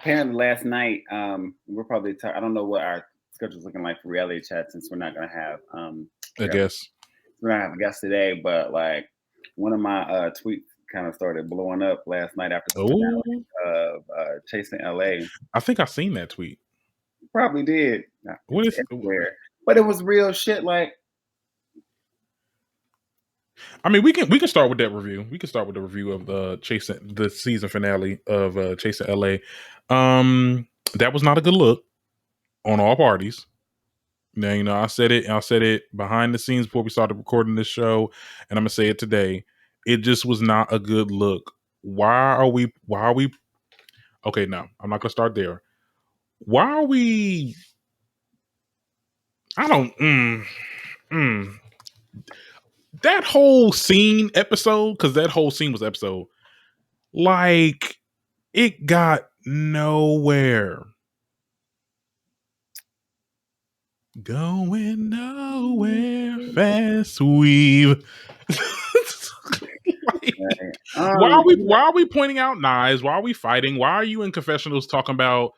apparently last night, we're probably I don't know what our schedule's looking like for reality chat since we're not gonna have I guess we're not having guests today, but like one of my tweets kind of started blowing up last night after the Oh, finale of Chasing LA. I think I seen that tweet. Probably did. What It's is? everywhere. But it was real shit. Like, I mean, we can start with that review. We can start with the review of the season finale of Chasing LA. That was not a good look on all parties. Now, you know, I said it behind the scenes before we started recording this show, and I'm gonna say it today. It just was not a good look. Why are we okay, no, I'm not gonna start there. Why are we I don't that whole scene episode, because that whole scene was episode, like it got nowhere. Going nowhere, fast weave. Why are we pointing out knives? Why are we fighting? Why are you in confessionals talking about,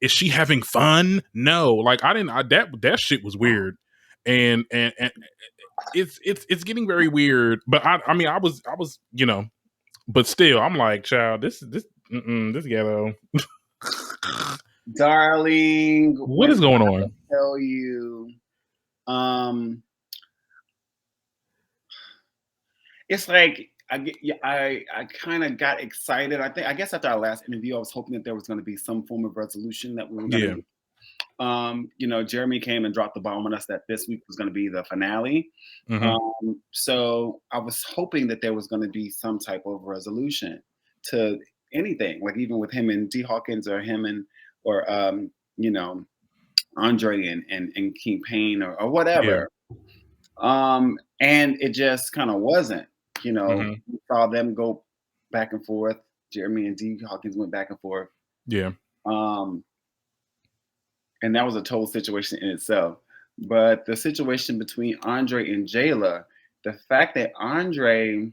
is she having fun? No, like that shit was weird. And it's getting very weird. But I mean I was, you know, but still I'm like, child, this ghetto. darling, What is going on? I tell you, it's like I kind of got excited. I guess after our last interview, I was hoping that there was going to be some form of resolution that we were going to. You know, Jeremy came and dropped the bomb on us that this week was going to be the finale. So I was hoping that there was going to be some type of resolution to anything, like even with him and D Hawkins or him and you know, Andre and King Payne or whatever. And it just kind of wasn't. You know, we saw them go back and forth. Jeremy and D Hawkins went back and forth. Yeah. And that was a total situation in itself. But the situation between Andre and Jayla, the fact that Andre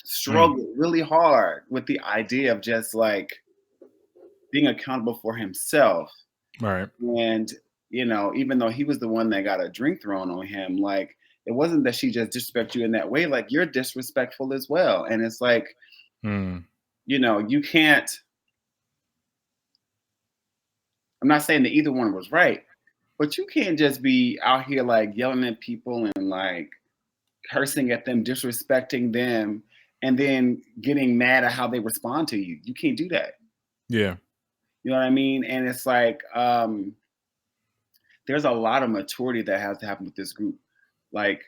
struggled really hard with the idea of just like being accountable for himself. Right. And, you know, even though he was the one that got a drink thrown on him, like, it wasn't that she just disrespected you in that way. Like, you're disrespectful as well. And it's like, you know, you can't. I'm not saying that either one was right, but you can't just be out here like yelling at people and like cursing at them, disrespecting them, and then getting mad at how they respond to you. You can't do that. Yeah. You know what I mean? And it's like, there's a lot of maturity that has to happen with this group. Like,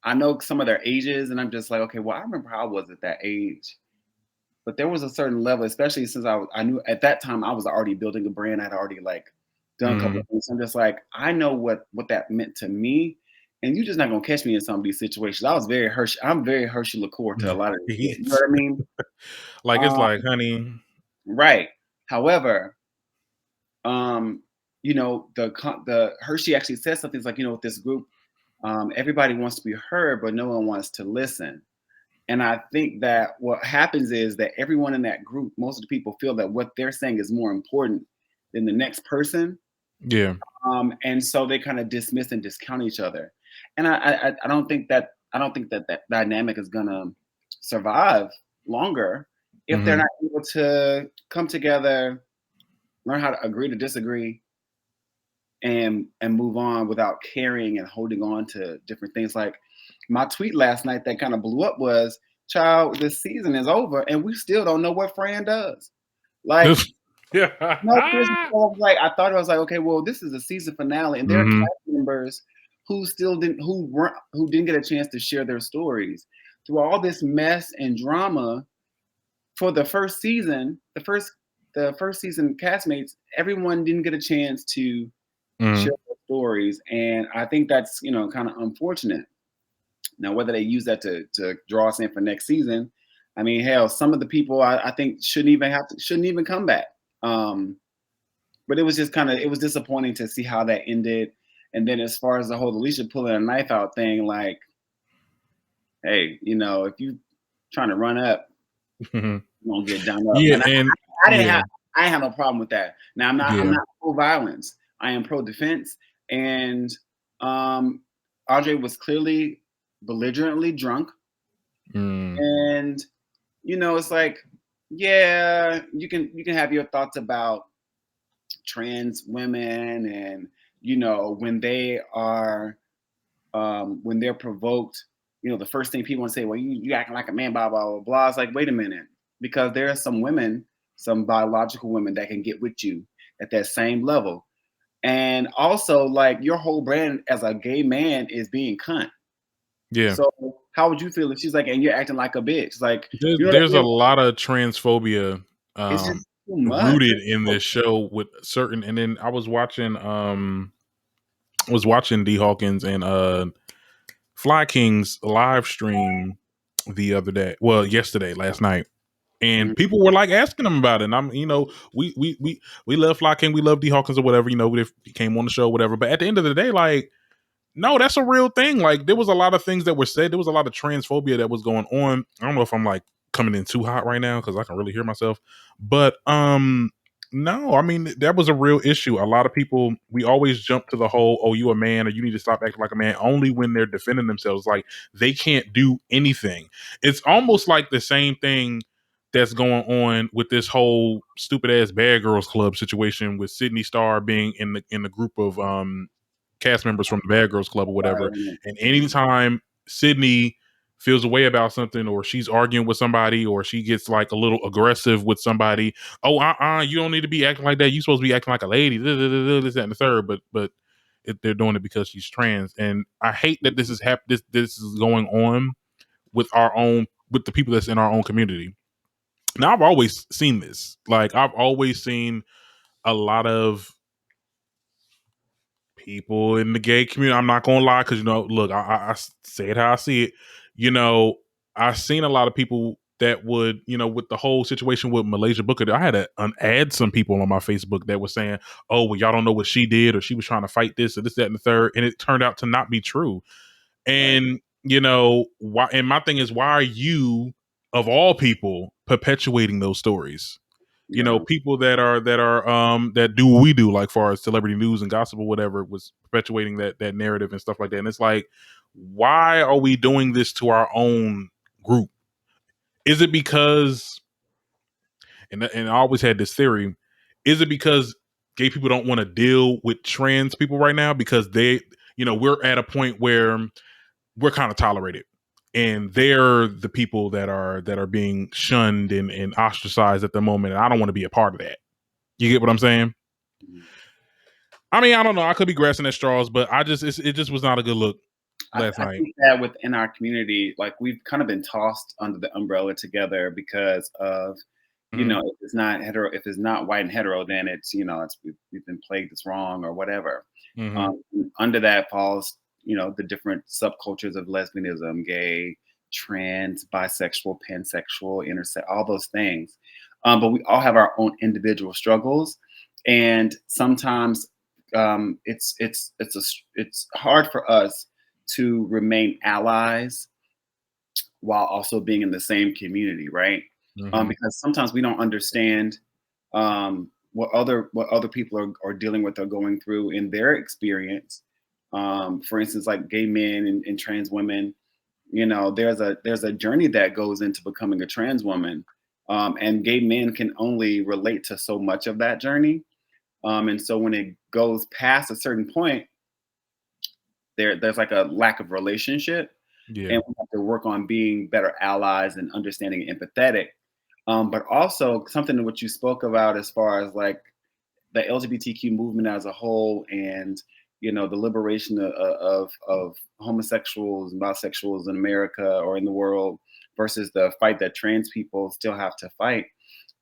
I know some of their ages, and I'm just like, okay, well, I remember how I was at that age. But there was a certain level, especially since I knew at that time I was already building a brand. I'd already like done a couple of things. I'm just like, I know what that meant to me, and you're just not gonna catch me in some of these situations. I'm very Hershey Liqueur to a lot of these. You know what I mean? Like it's like, honey. Right. However, you know, the Hershey actually says something. It's like, you know, with this group, everybody wants to be heard, but no one wants to listen. And I think that what happens is that everyone in that group, most of the people feel that what they're saying is more important than the next person. Yeah. And so they kind of dismiss and discount each other. And I don't think that that dynamic is gonna survive longer if they're not able to come together, learn how to agree to disagree, and move on without carrying and holding on to different things. Like my tweet last night that kind of blew up was, child, this season is over and we still don't know what Fran does. Like, no, like I thought it was like, okay, well, this is a season finale, and there are cast members who still didn't get a chance to share their stories through all this mess and drama for the first season. The first season castmates, everyone didn't get a chance to share their stories, and I think that's, you know, kind of unfortunate. Now, whether they use that to draw us in for next season, I mean, hell, some of the people I think shouldn't even come back. But it was just it was disappointing to see how that ended. And then as far as the whole Alicia pulling a knife out thing, like, hey, you know, if you trying to run up, gonna get done up. Yeah, And and I didn't yeah, have I didn't have no problem with that. Now I'm yeah. not pro violence. I am pro defense. And um Audrey was clearly belligerently drunk. Mm, And it's like, yeah, you can have your thoughts about trans women, and when when they're provoked, the first thing people want to say, well, you acting like a man, blah blah blah blah. It's like, wait a minute, because there are some women, some biological women that can get with you at that same level. And also, like, your whole brand as a gay man is being cunt. yeah. So how would you feel if she's like, and you're acting like a bitch? Like, There's what I a mean? lot of transphobia It's just too much. rooted in this show with certain. And then I was watching D Hawkins and Fly King's live stream the other day. Well, yesterday, last night. And Mhm. people were like asking him about it. And we love Fly King, we love D Hawkins or whatever, if he came on the show, whatever. But at the end of the day, like, no, that's a real thing. Like, there was a lot of things that were said. There was a lot of transphobia that was going on. I don't know if I'm like coming in too hot right now because I can really hear myself. But no, I mean, that was a real issue. A lot of people, we always jump to the whole, oh, you a man, or you need to stop acting like a man, only when they're defending themselves. Like, they can't do anything. It's almost like the same thing that's going on with this whole stupid ass Bad Girls Club situation with Sydney Starr being in the group of cast members from the Bad Girls Club or whatever. And anytime Sydney feels a way about something, or she's arguing with somebody, or she gets like a little aggressive with somebody, oh, you don't need to be acting like that. You're supposed to be acting like a lady. This, that, and the third. But they're doing it because she's trans, and I hate that this is this is going on with with the people that's in our own community. Now, I've always seen this. Like, I've always seen a lot of people in the gay community. I'm not gonna lie, because look, I say it how I see it. I've seen a lot of people that would, with the whole situation with Malaysia Booker. I had to add some people on my Facebook that were saying, "Oh, well, y'all don't know what she did, or she was trying to fight this, or this, that, and the third," and it turned out to not be true. Right. And why? And my thing is, why are you, of all people, perpetuating those stories? Yeah. People that do what we do, like far as celebrity news and gossip or whatever, was perpetuating that narrative and stuff like that. And it's like, why are we doing this to our own group? Is it because, and I always had this theory, is it because gay people don't want to deal with trans people right now because we're at a point where we're kind of tolerated, and they're the people that are being shunned and ostracized at the moment, and I don't want to be a part of that. You get what I'm saying? Mhm. I mean, I don't know. I could be grasping at straws, but it just was not a good look last I night. think that within our community, like, we've kind of been tossed under the umbrella together because of, Mhm. if it's not hetero, if it's not white and hetero, then it's, we've been plagued as wrong or whatever. Mhm. Under that falls, the different subcultures of lesbianism, gay, trans, bisexual, pansexual, intersex, all those things. But we all have our own individual struggles, and sometimes it's hard for us to remain allies while also being in the same community, right? Mhm. Because sometimes we don't understand what other people are dealing with or going through in their experience. For instance, like gay men and trans women, there's a journey that goes into becoming a trans woman, and gay men can only relate to so much of that journey. And so when it goes past a certain point, there's like a lack of relationship, Yeah. and we have to work on being better allies and understanding and empathetic. But also something in what you spoke about as far as like the LGBTQ movement as a whole, and the liberation of homosexuals and bisexuals in America or in the world versus the fight that trans people still have to fight,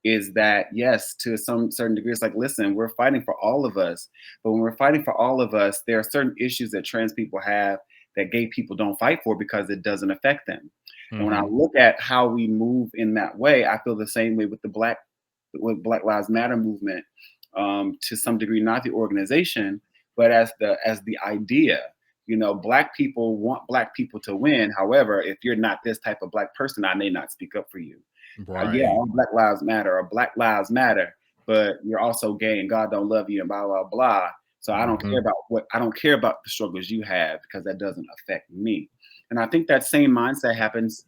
is that, yes, to some certain degree, it's like, listen, we're fighting for all of us. But when we're fighting for all of us, there are certain issues that trans people have that gay people don't fight for because it doesn't affect them. And when I Mhm. look at how we move in that way, I feel the same way with Black Lives Matter movement, to some degree, not the organization, but as the idea. Black people want Black people to win. However, if you're not this type of Black person, I may not speak up for you. Yeah, Right. all Black Lives Matter or Black Lives Matter, but you're also gay and God don't love you and blah blah blah. So Hmm. I don't care about the struggles you have because that doesn't affect me. And I think that same mindset happens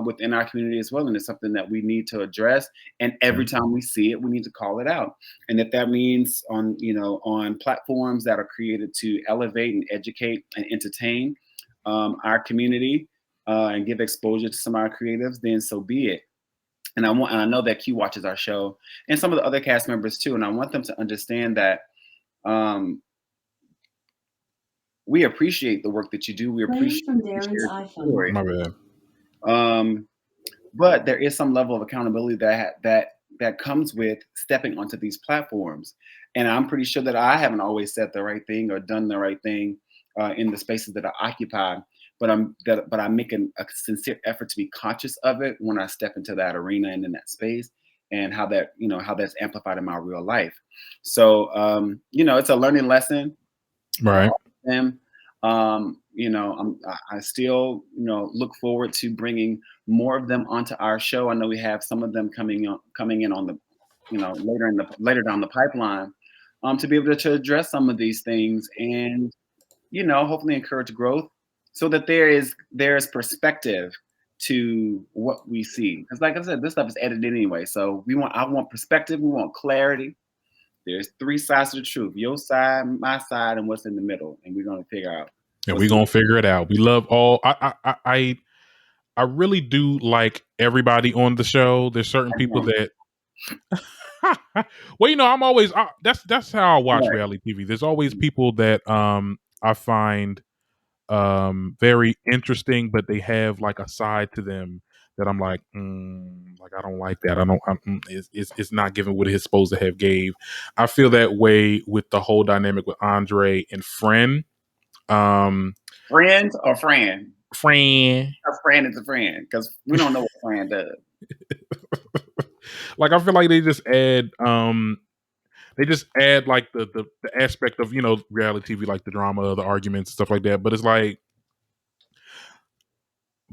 within our community as well, and it's something that we need to address. And every time we see it, we need to call it out. And if that means on on platforms that are created to elevate and educate and entertain our community and give exposure to some of our creatives, then so be it. And I know that Q watches our show and some of the other cast members too. And I want them to understand that um, we appreciate the work that you do. We Playing appreciate from that you Darren's share your iPhone. story. My bad. But there is some level of accountability that comes with stepping onto these platforms. And I'm pretty sure that I haven't always said the right thing or done the right thing in the spaces that I occupy. But I'm making a sincere effort to be conscious of it when I step into that arena and in that space, and how that's amplified in my real life. So it's a learning lesson for Right. all of them. I still look forward to bringing more of them onto our show. I know we have some of them coming in on the later down the pipeline, to be able to address some of these things and hopefully encourage growth so that there's perspective to what we see. Because like I said, this stuff is edited anyway. So I want perspective, we want clarity. There's three sides to the truth: your side, my side, and what's in the middle. And we're gonna figure out And what's we're the gonna figure it out. We love all. I really do like everybody on the show. There's certain people that. Well, I'm always that's how I watch right. reality TV. There's always people that I find very interesting, but they have like a side to them that I'm like I don't like that. I don't. It's not giving what it's supposed to have gave. I feel that way with the whole dynamic with Andre and Friend. Friends or friend? Friend. A friend is a friend because we don't know what friend does. Like I feel like they just add like the aspect of reality TV, like the drama, the arguments, stuff like that. But it's like,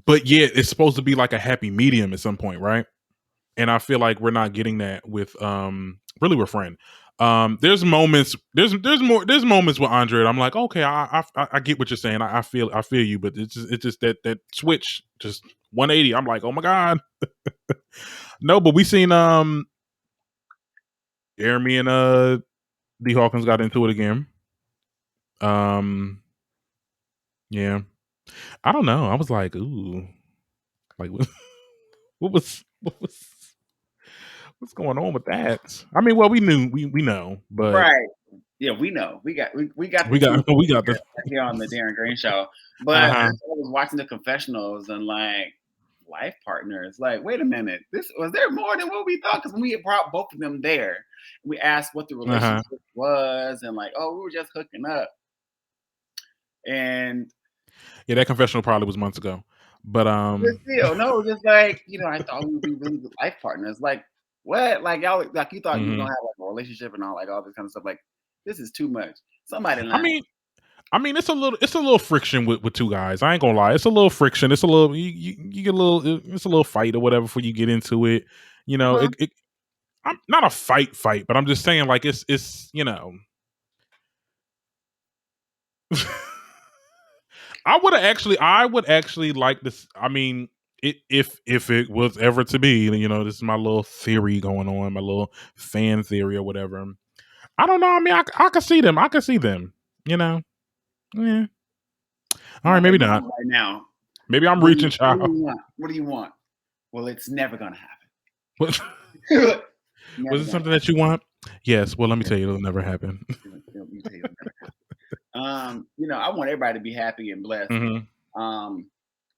but yeah, it's supposed to be like a happy medium at some point, right? And I feel like we're not getting that with really with Friend. There's moments there's moments with Andre and I'm like, okay, I get what you're saying. I feel you, but it's just that switch just 180. I'm like, oh my god. No, but we seen Jeremy and D Hawkins got into it again. Yeah. I don't know. I was like, ooh. Like what was what's going on with that? I mean, well, we knew we know, but Right. Yeah, we know. We got the we got truth we got the here on the Darren Green Show. But uh-huh. I was watching the confessionals and like life partners. Like, wait a minute, this was there more than what we thought? Because when we had brought both of them there, we asked what the Uh-huh. relationship was, and like, oh, we were just hooking up. And Yeah, that confessional probably was months ago. But still, no, just like I thought we would be really good life partners. Like, what? Like y'all, like you thought you were mhm. gonna have like a relationship and all this kind of stuff. Like, this is too much. Somebody I lying. mean it's a little friction with two guys. I ain't gonna lie. It's a little friction. It's a little you get a little it's a little fight or whatever before you get into it. Uh-huh. It I'm not a fight, but I'm just saying like it's I would actually like this. I mean, if it was ever to be, this is my little theory going on, my little fan theory or whatever. I don't know. I mean, I can see them. I can see them. Yeah. All right, maybe Okay, not. right now. Maybe I'm What do reaching, you, what do child. you want? What do you want? Well, it's never gonna happen. Was Never it gonna something that you want? Yes. Well, let me tell you, it'll never happen. let me tell you, it'll never happen. I want everybody to be happy and blessed. Hmm.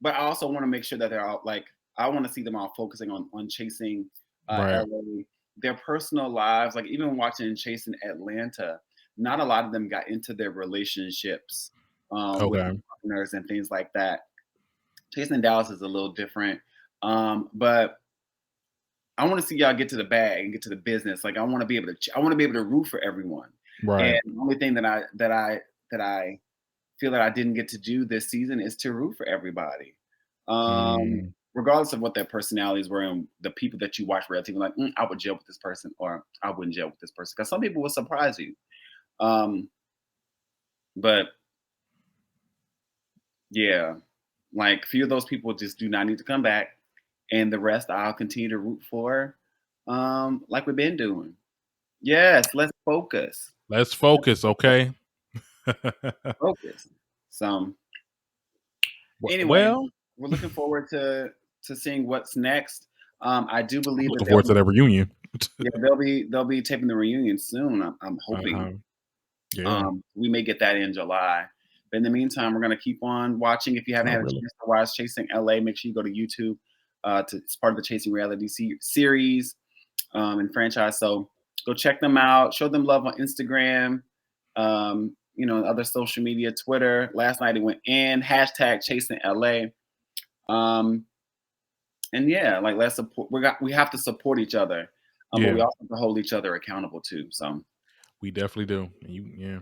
But I also want to make sure that they're all like I want to see them all focusing on chasing Right. LA, their personal lives. Like even watching Chasing Atlanta, not a lot of them got into their relationships with Okay. partners and things like that. Chasing Dallas is a little different, but I want to see y'all get to the bag and get to the business. Like I want to be able to root for everyone. And Right. the only thing that I feel that I didn't get to do this season is to root for everybody. Um, Mm. regardless of what their personalities were and the people that you watch relatively, like, I would jail with this person, or I wouldn't jail with this person, because some people will surprise you. But yeah, like a few of those people just do not need to come back, and the rest I'll continue to root for, like we've been doing. Yes, let's focus. Let's focus, okay? Focus. So anyway, Well, we're looking forward to seeing what's next. I do I'm believe that looking forward to that reunion. they'll be taping the reunion soon. I'm hoping. Yeah. We may get that in July. But in the meantime, we're gonna keep on watching. If you haven't Oh, had a really? chance to watch Chasing LA, make sure you go to YouTube. It's part of the Chasing Reality series and franchise. So go check them out. Show them love on Instagram. Other social media, Twitter. Last night it went in hashtag Chasing LA. And yeah, like let's support. We have to support each other, but we Yeah, also have to hold each other accountable too. So we definitely do. Yeah.